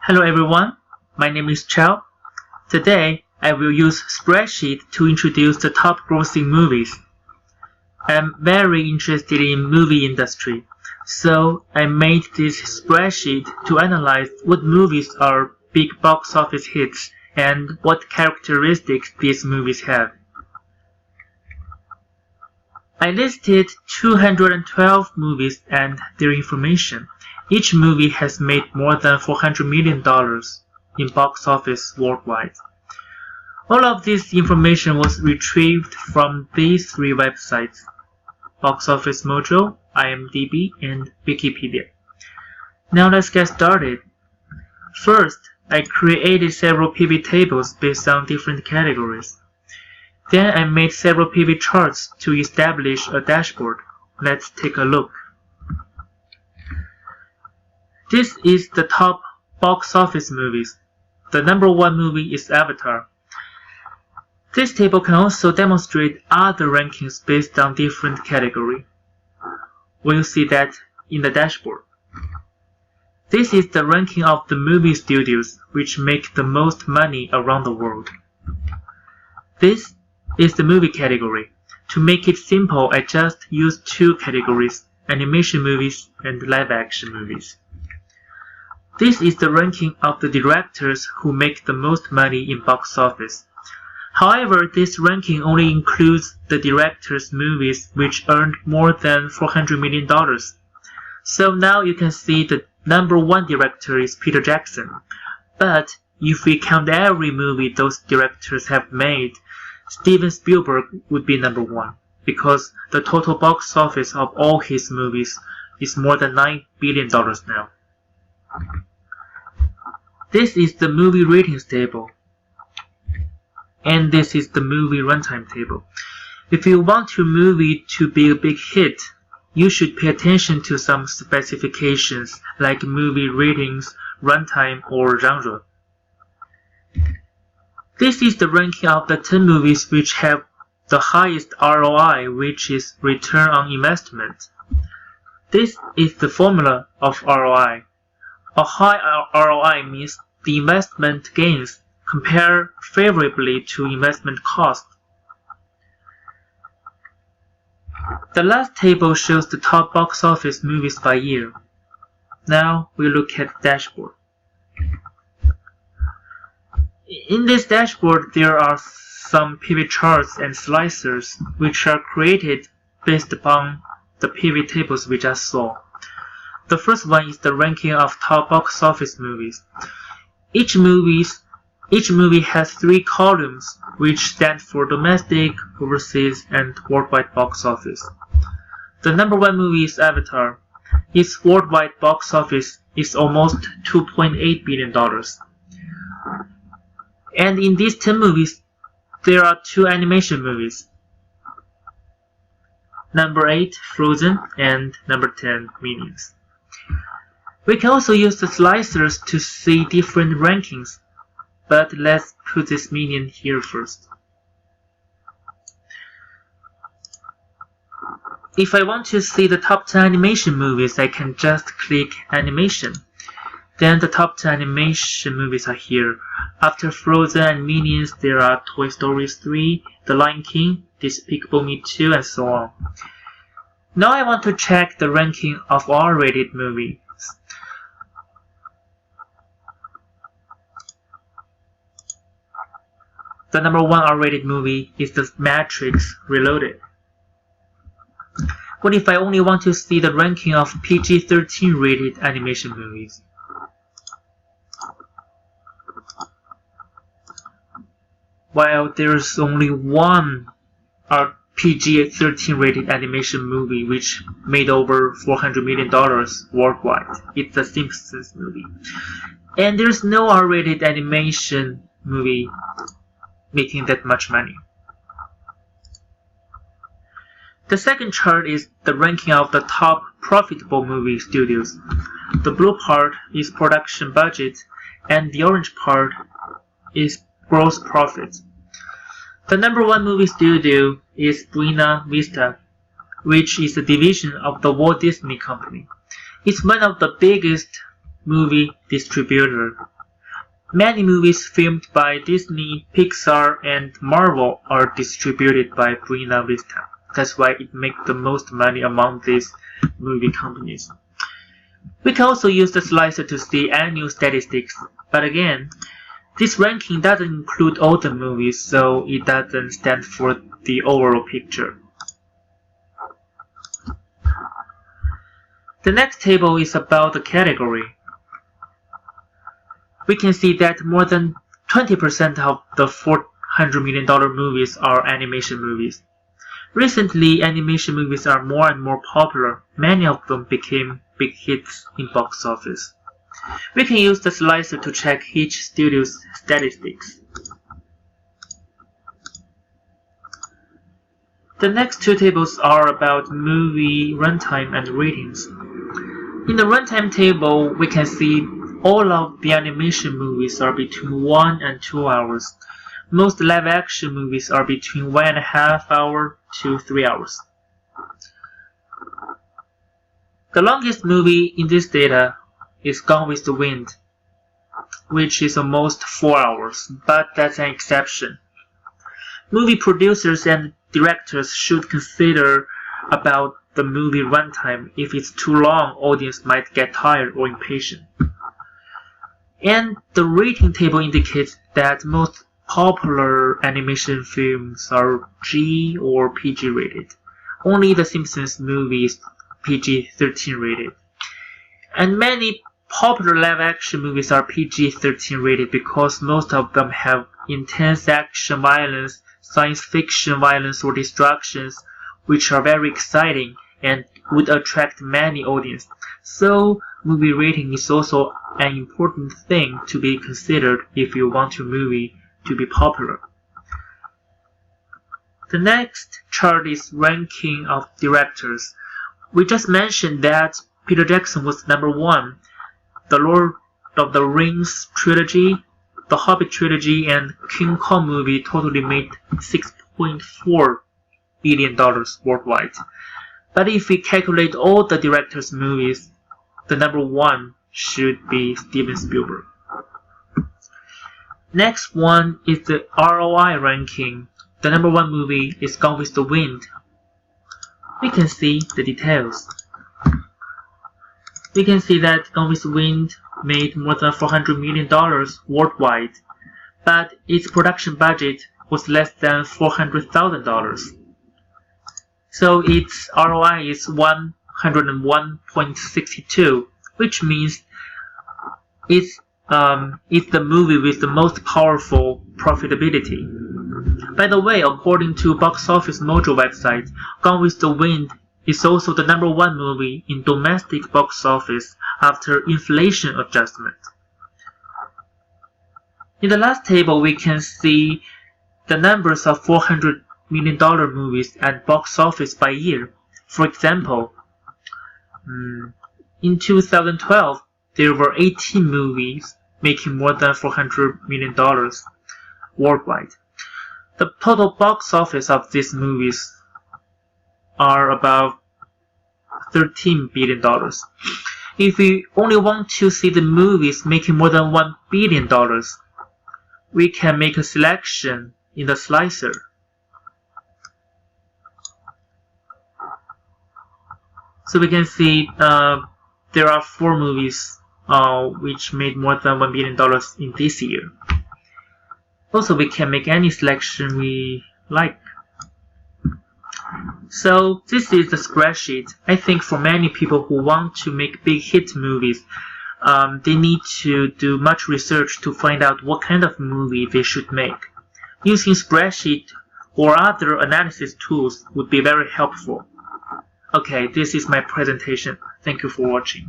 Hello everyone, my name is Chao. Today I will use spreadsheet to introduce the top grossing movies. I'm very interested in movie industry, so I made this spreadsheet to analyze what movies are big box office hits and what characteristics these movies have. I listed 212 movies and their information. Each movie has made more than $400 million in box office worldwide. All of this information was retrieved from these three websites: Box Office Mojo, IMDb, and Wikipedia. Now let's get started. First, I created several pivot tables based on different categories. Then I made several pivot charts to establish a dashboard. Let's take a look. This is the top box office movies. The number one movie is Avatar. This table can also demonstrate other rankings based on different category. We'll see that in the dashboard. This is the ranking of the movie studios which make the most money around the world. This is the movie category. To make it simple, I just used two categories: animation movies and live action movies. This is the ranking of the directors who make the most money in box office. However, this ranking only includes the directors' movies which earned more than $400 million. So now you can see the number one director is Peter Jackson. But if we count every movie those directors have made, Steven Spielberg would be number one, because the total box office of all his movies is more than $9 billion now. This is the movie ratings table, and this is the movie runtime table. If you want your movie to be a big hit, you should pay attention to some specifications like movie ratings, runtime, or genre. This is the ranking of the 10 movies which have the highest ROI, which is return on investment. This is the formula of ROI. A high ROI means the investment gains compare favorably to investment cost. The last table shows the top box office movies by year. Now we look at the dashboard. In this dashboard, there are some pivot charts and slicers which are created based upon the pivot tables we just saw. The first one is the ranking of top box office movies. Each movie has three columns which stand for domestic, overseas, and worldwide box office. The number one movie is Avatar. Its worldwide box office is almost $2.8 billion. And in these 10 movies, there are two animation movies. Number 8, Frozen, and number 10, Minions. We can also use the slicers to see different rankings, but let's put this Minion here first. If I want to see the top 10 animation movies, I can just click Animation. Then the top 10 animation movies are here. After Frozen and Minions, there are Toy Story 3, The Lion King, Despicable Me 2, and so on. Now I want to check the ranking of R-rated movies. The number one R-rated movie is The Matrix Reloaded. What if I only want to see the ranking of PG-13 rated animation movies? Well, there's only one PG-13 rated animation movie which made over $400 million worldwide. It's the Simpsons movie. And there's no R-rated animation movie making that much money. The second chart is the ranking of the top profitable movie studios. The blue part is production budget, and the orange part is gross profit. The number one movie studio is Buena Vista, which is a division of the Walt Disney Company. It's one of the biggest movie distributor Many movies filmed by Disney, Pixar, and Marvel are distributed by Buena Vista. That's why it makes the most money among these movie companies. We can also use the slicer to see annual statistics, but again, this ranking doesn't include all the movies, so it doesn't stand for the overall picture. The next table is about the category. We can see that more than 20% of the $400 million movies are animation movies. Recently, animation movies are more and more popular. Many of them became big hits in box office. We can use the slicer to check each studio's statistics. The next two tables are about movie runtime and ratings. In the runtime table, we can see all of the animation movies are between 1 and 2 hours. Most live-action movies are between 1.5 hours to 3 hours. The longest movie in this data is Gone with the Wind, which is almost 4 hours, but that's an exception. Movie producers and directors should consider about the movie runtime. If it's too long, audience might get tired or impatient. And the rating table indicates that most popular animation films are G or PG rated. Only The Simpsons movie is PG-13 rated. And many popular live-action movies are PG-13 rated because most of them have intense action violence, science fiction violence, or destructions, which are very exciting and would attract many audiences. So, movie rating is also an important thing to be considered if you want your movie to be popular. The next chart is ranking of directors. We just mentioned that Peter Jackson was number 1. The Lord of the Rings trilogy, the Hobbit trilogy, and King Kong movie totally made $6.4 billion worldwide. But if we calculate all the directors' movies, the number 1 should be Steven Spielberg. Next one is the ROI ranking. The number 1 movie is Gone with the Wind. We can see the details. We can see that Gone with the Wind made more than $400 million worldwide, but its production budget was less than $400,000. So its ROI is 101.62, which means it's the movie with the most powerful profitability. By the way, according to Box Office Mojo website, Gone with the Wind is also the number 1 movie in domestic box office after inflation adjustment. In the last table, we can see the numbers of $400 million movies at box office by year. For example, in 2012, there were 18 movies making more than $400 million worldwide. The total box office of these movies are about $13 billion. If we only want to see the movies making more than $1 billion, we can make a selection in the slicer. So we can see there are 4 movies which made more than $1 billion in this year. Also, we can make any selection we like. So this is the spreadsheet. I think for many people who want to make big hit movies, they need to do much research to find out what kind of movie they should make. Using spreadsheet or other analysis tools would be very helpful. Okay, this is my presentation. Thank you for watching.